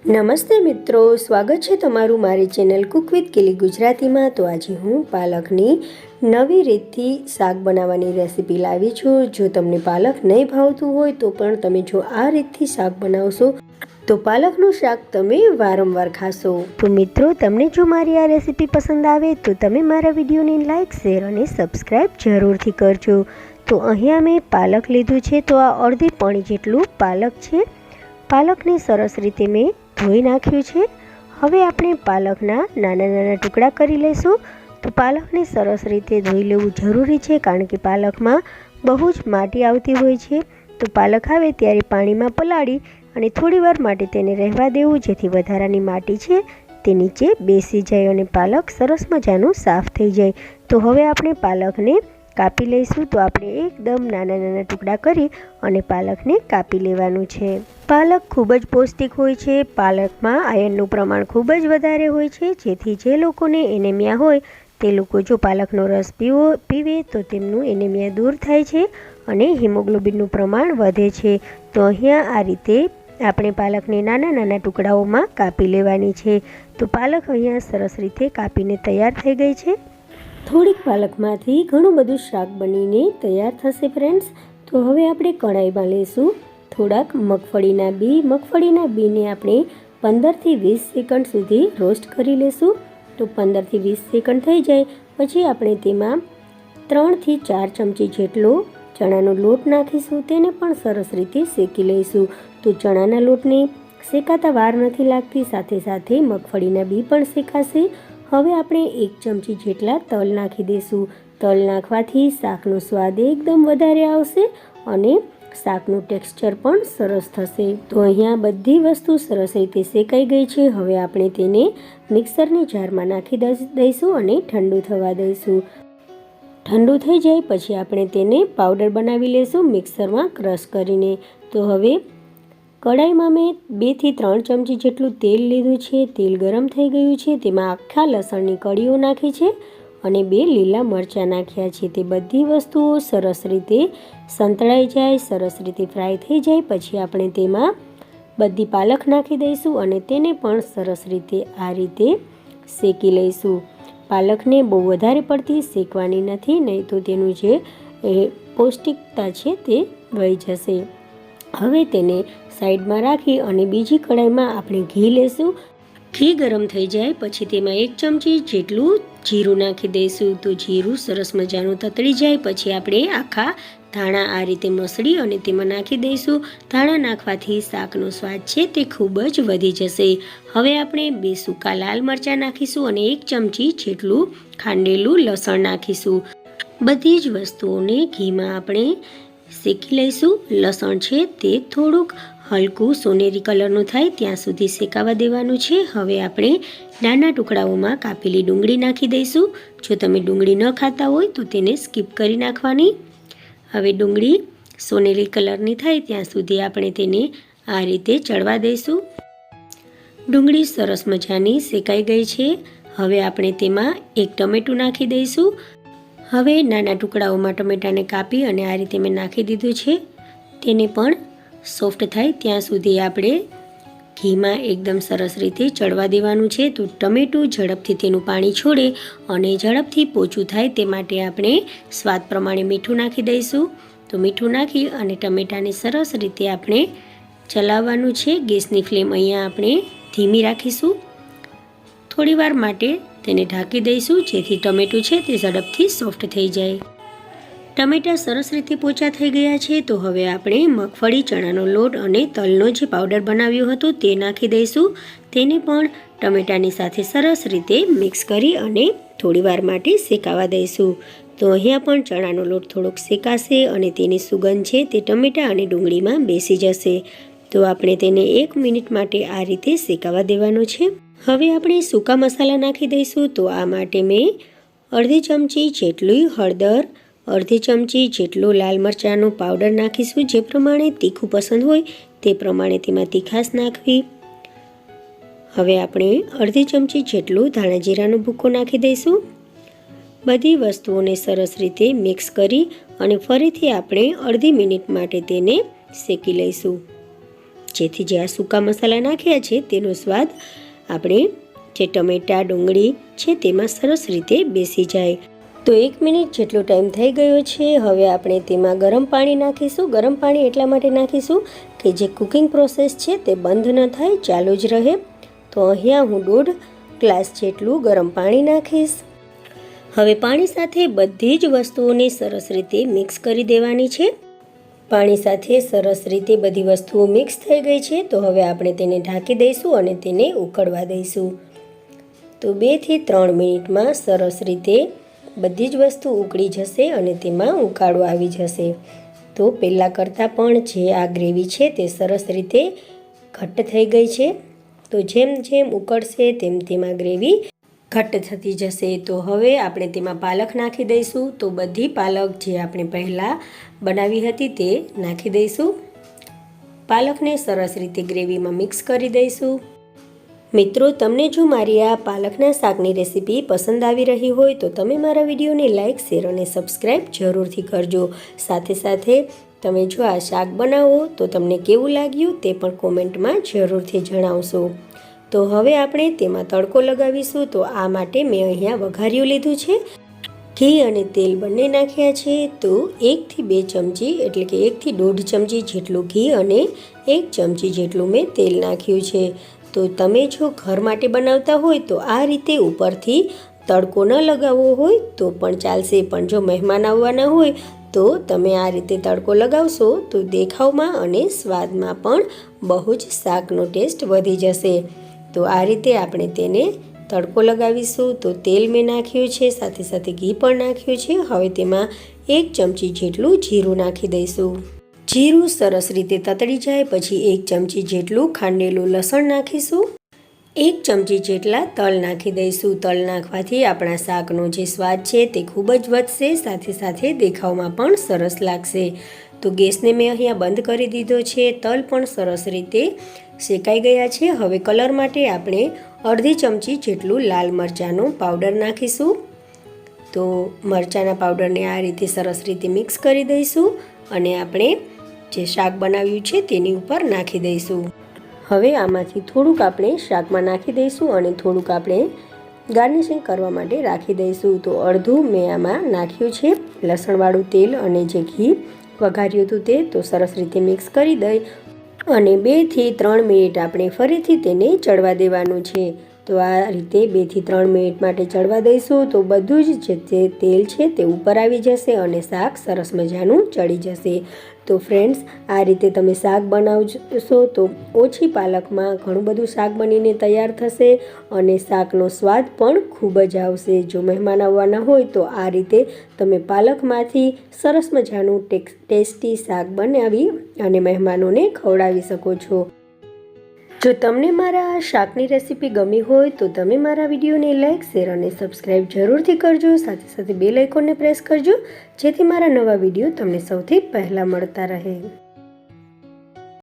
નમસ્તે મિત્રો, સ્વાગત છે તમારું મારી ચેનલ કુક વિથ કિલી ગુજરાતીમાં। તો આજે હું પાલકની નવી રીતથી શાક બનાવવાની રેસીપી લાવી છું। જો તમને પાલક નહીં ભાવતું હોય તો પણ તમે જો આ રીતથી શાક બનાવશો તો પાલકનું શાક તમે વારંવાર ખાશો। તો મિત્રો, તમને જો મારી આ રેસીપી પસંદ આવે તો તમે મારા વિડીયોને લાઇક, શેર અને સબસ્ક્રાઈબ જરૂરથી કરજો। તો અહીંયા મેં પાલક લીધું છે, તો આ અડધી પણી જેટલું પાલક છે। પાલકને સરસ રીતે મેં ધોઈ નાખ્યું છે। હવે આપણે પાલકના નાના નાના ટુકડા કરી લઈશું। તો પાલકને સરસ રીતે ધોઈ લેવું જરૂરી છે, કારણ કે પાલકમાં બહુ જ માટી આવતી હોય છે। તો પાલક આવે ત્યારે પાણીમાં પલાળી અને થોડીવાર માટે તેને રહેવા દેવું, જેથી વધારાની માટી છે તે નીચે બેસી જાય અને પાલક સરસ મજાનું સાફ થઈ જાય। તો હવે આપણે પાલકને કાપી લઈશું। તો આપણે એકદમ નાના નાના ટુકડા કરી અને પાલકને કાપી લેવાનું છે। પાલક ખૂબ જ પૌષ્ટિક હોય છે। પાલકમાં આયર્નનું પ્રમાણ ખૂબ જ વધારે હોય છે, જેથી જે લોકોને એનેમિયા હોય તે લોકો જો પાલકનો રસ પીવે તો તેમનું એનેમિયા દૂર થાય છે અને હિમોગ્લોબિનનું પ્રમાણ વધે છે। તો અહીંયા આ રીતે આપણે પાલકને નાના નાના ટુકડાઓમાં કાપી લેવાની છે। તો પાલક અહીંયા સરસ રીતે કાપીને તૈયાર થઈ ગઈ છે। થોડીક પાલકમાંથી ઘણું બધું શાક બનીને તૈયાર થશે ફ્રેન્ડ્સ। તો હવે આપણે કઢાઈમાં લઈશું થોડાક મગફળીના બીને આપણે 15થી 20 સેકન્ડ સુધી રોસ્ટ કરી લઈશું। તો 15થી 20 સેકન્ડ થઈ જાય પછી આપણે તેમાં 3થી 4 ચમચી જેટલો ચણાનો લોટ નાખીશું, તેને પણ સરસ રીતે શેકી લઈશું। તો ચણાના લોટને શેકાતા વાર નથી લાગતી, સાથે સાથે મગફળીના બી પણ શેકાશે। હવે આપણે 1 ચમચી જેટલા તલ નાખી દઈશું। તલ નાખવાથી શાકનો સ્વાદ એકદમ વધારે આવશે અને શાકનું ટેક્સચર પણ સરસ થશે। તો અહીંયા બધી વસ્તુ સરસ રીતે શેકાઈ ગઈ છે। હવે આપણે તેને મિક્સરની જારમાં નાખી દઈશું અને ઠંડુ થવા દઈશું। ઠંડુ થઈ જાય પછી આપણે તેને પાવડર બનાવી લઈશું મિક્સરમાં ક્રશ કરીને। તો હવે કઢાઈમાં મેં 2 થી 3 ચમચી જેટલું તેલ લીધું છે। તેલ ગરમ થઈ ગયું છે, તેમાં આખા લસણની કળીઓ નાખી છે અને 2 લીલા મરચાં નાખ્યા છે। તે બધી વસ્તુઓ સરસ રીતે સંતળાઈ જાય, સરસ રીતે ફ્રાય થઈ જાય પછી આપણે તેમાં બધી પાલક નાખી દઈશું અને તેને પણ સરસ રીતે આ રીતે શેકી લઈશું। પાલકને બહુ વધારે પડતી શેકવાની નથી, નહીં તો તેનું જે પૌષ્ટિકતા છે તે વહી જશે। હવે તેને સાઈડમાં રાખી અને બીજી કઢાઈમાં આપણે ઘી લેશું। ઘી ગરમ થઈ જાય પછી તેમાં 1 ચમચી જેટલું જીરું નાખી દઈશું। તો જીરું સરસ મજાનું તતળી જાય પછી આપણે આખા ધાણા આ રીતે મસળી અને તેમાં નાખી દઈશું। ધાણા નાખવાથી શાકનો સ્વાદ છે તે ખૂબ જ વધી જશે। હવે આપણે 2 સૂકા લાલ મરચાં નાખીશું અને 1 ચમચી જેટલું ખાંડેલું લસણ નાખીશું। બધી જ વસ્તુઓને ઘીમાં આપણે શેકી લઈશું। લસણ છે તે થોડુંક હલકું સોનેરી કલરનું થાય ત્યાં સુધી શેકાવા દેવાનું છે। હવે આપણે નાના ટુકડાઓમાં કાપેલી ડુંગળી નાખી દઈશું। જો તમે ડુંગળી ન ખાતા હોય તો તેને સ્કીપ કરી નાખવાની। હવે ડુંગળી સોનેરી કલરની થાય ત્યાં સુધી આપણે તેને આ રીતે ચડવા દઈશું। ડુંગળી સરસ મજાની શેકાઈ ગઈ છે। હવે આપણે તેમાં 1 ટમેટું નાખી દઈશું। હવે નાના ટુકડાઓમાં ટમેટાને કાપી અને આ રીતે મેં નાખી દીધું છે। તેને પણ સોફ્ટ થાય ત્યાં સુધી આપણે ઘીમાં એકદમ સરસ રીતે ચડવા દેવાનું છે। તો ટમેટું ઝડપથી તેનું પાણી છોડે અને ઝડપથી પોચું થાય તે માટે આપણે સ્વાદ પ્રમાણે મીઠું નાખી દઈશું। તો મીઠું નાખી અને ટમેટાને સરસ રીતે આપણે ચલાવવાનું છે। ગેસની ફ્લેમ અહીંયા આપણે ધીમી રાખીશું। થોડીવાર માટે તેને ઢાંકી દઈશું, જેથી ટમેટું છે તે ઝડપથી સોફ્ટ થઈ જાય। ટમેટાં સરસ રીતે પોચા થઈ ગયા છે। તો હવે આપણે મગફળી, ચણાનો લોટ અને તલનો જે પાવડર બનાવ્યો હતો તે નાખી દઈશું। તેને પણ ટમેટાની સાથે સરસ રીતે મિક્સ કરી અને થોડીવાર માટે શેકાવા દઈશું। તો અહીંયા પણ ચણાનો લોટ થોડોક શેકાશે અને તેની સુગંધ છે તે ટમેટાં અને ડુંગળીમાં બેસી જશે। તો આપણે તેને 1 મિનિટ માટે આ રીતે શેકાવા દેવાનો છે। હવે આપણે સૂકા મસાલા નાખી દઈશું। તો આ માટે મેં અડધી ચમચી જેટલી હળદર, અડધી ચમચી જેટલો લાલ મરચાંનો પાવડર નાખીશું। જે પ્રમાણે તીખું પસંદ હોય તે પ્રમાણે તેમાં તીખાશ નાખવી। હવે આપણે અડધી ચમચી જેટલું ધાણા જીરાનો ભૂકો નાખી દઈશું। બધી વસ્તુઓને સરસ રીતે મિક્સ કરી અને ફરીથી આપણે અડધી મિનિટ માટે તેને શેકી લઈશું। જેથી જે આ સૂકા મસાલા નાખ્યા છે તેનો સ્વાદ આપણે જે ટમેટાં ડુંગળી છે તેમાં સરસ રીતે બેસી જાય. તો 1 મિનિટ જેટલો ટાઈમ થઈ ગયો છે. હવે આપણે તેમાં ગરમ પાણી નાખીશું. ગરમ પાણી એટલા માટે નાખીશું કે જે કુકિંગ પ્રોસેસ છે તે બંધ ન થાય, ચાલુ જ રહે. તો અહીંયા હું 1.5 ગ્લાસ જેટલું ગરમ પાણી નાખીશ. હવે પાણી સાથે બધી જ વસ્તુઓને સરસ રીતે મિક્સ કરી દેવાની છે. પાણી સાથે સરસ રીતે બધી વસ્તુઓ મિક્સ થઈ ગઈ છે. તો હવે આપણે તેને ઢાંકી દઈશું અને તેને ઉકળવા દઈશું. તો 2 થી 3 મિનિટમાં સરસ રીતે બધી જ વસ્તુ ઉકળી જશે અને તેમાં ઉકાળો આવી જશે. તો પહેલાં કરતાં પણ જે આ ગ્રેવી છે તે સરસ રીતે ઘટ્ટ થઈ ગઈ છે. તો જેમ જેમ ઉકળશે તેમ તેમાં ગ્રેવી ઘટ્ટ થતી જશે. તો હવે આપણે તેમાં પાલક નાખી દઈશું. તો બધી પાલક જે આપણે પહેલાં બનાવી હતી તે નાખી દઈશું. પાલકને સરસ રીતે ગ્રેવીમાં મિક્સ કરી દઈશું. મિત્રો, તમને જો મારી આ પાલકના શાકની રેસીપી પસંદ આવી રહી હોય તો તમે મારા વિડીયોને લાઇક, શેર અને સબસ્ક્રાઈબ જરૂરથી કરજો. સાથે સાથે તમે જો આ શાક બનાવો તો તમને કેવું લાગ્યું તે પણ કોમેન્ટમાં જરૂરથી જણાવશો. તો હવે આપણે તેમાં તડકો લગાવીશું. તો આ માટે મેં અહીંયા વઘાર્યું લીધું છે. ઘી અને તેલ બંને નાખ્યા છે. તો 1 થી 2 ચમચી એટલે કે 1 થી 1.5 ચમચી જેટલું ઘી અને 1 ચમચી જેટલું મેં તેલ નાખ્યું છે. તો તમે જો ઘર માટે બનાવતા હોય તો આ રીતે ઉપરથી તડકો ન લગાવવો હોય તો પણ ચાલશે. પણ જો મહેમાન આવવાના હોય તો તમે આ રીતે તડકો લગાવશો તો દેખાવમાં અને સ્વાદમાં પણ બહુ જ શાકનો ટેસ્ટ વધી જશે. તો આ રીતે આપણે તેને તડકો લગાવીશું. તો તેલ મેં નાખ્યું છે, સાથે સાથે ઘી પણ નાખ્યું છે. હવે તેમાં 1 ચમચી જેટલું જીરું નાખી દઈશું. જીરું સરસ રીતે તતડી જાય પછી 1 ચમચી જેટલું ખાંડેલું લસણ નાખીશું. 1 ચમચી જેટલા તલ નાખી દઈશું. તલ નાખવાથી આપણા શાકનો જે સ્વાદ છે તે ખૂબ જ વધશે, સાથે સાથે દેખાવમાં પણ સરસ લાગશે. તો ગેસને મેં અહીંયા બંધ કરી દીધો છે. તલ પણ સરસ રીતે શેકાઈ ગયા છે. હવે કલર માટે આપણે અડધી ચમચી જેટલું લાલ મરચાંનો પાવડર નાખીશું. તો મરચાંના પાવડરને આ રીતે સરસ રીતે મિક્સ કરી દઈશું અને આપણે જે શાક બનાવ્યું છે તેની ઉપર નાખી દઈશું. હવે આમાંથી થોડુંક આપણે શાકમાં નાખી દઈશું અને થોડુંક આપણે ગાર્નિશિંગ કરવા માટે રાખી દઈશું. તો અડધું મેં આમાં નાખ્યું છે લસણવાળું તેલ અને જે ઘી વઘાર્યું હતું તે. તો સરસ રીતે મિક્સ કરી દઈ અને 2 થી 3 મિનિટ આપણે ફરીથી તેને ચડવા દેવાનું છે. તો આ રીતે 2 થી 3 મિનિટ માટે ચડવા દઈશું. તો બધું જ જે તેલ છે તે ઉપર આવી જશે અને શાક સરસ મજાનું ચડી જશે. તો ફ્રેન્ડ્સ, આ રીતે તમે શાક બનાવશો તો ઓછી પાલકમાં ઘણું બધું શાક બનીને તૈયાર થશે અને શાકનો સ્વાદ પણ ખૂબ જ આવશે. જો મહેમાન આવવાના હોય તો આ રીતે તમે પાલકમાંથી સરસ મજાનું ટેસ્ટી શાક બનાવી અને મહેમાનોને ખવડાવી શકો છો. જો તમને મારા આ શાકની રેસીપી ગમી હોય તો તમે મારા વિડીયોને લાઇક, શેર અને સબસ્ક્રાઈબ જરૂરથી કરજો. સાથે સાથે બેલ આઇકોનને પ્રેસ કરજો જેથી મારા નવા વિડીયો તમને સૌથી પહેલાં મળતા રહે.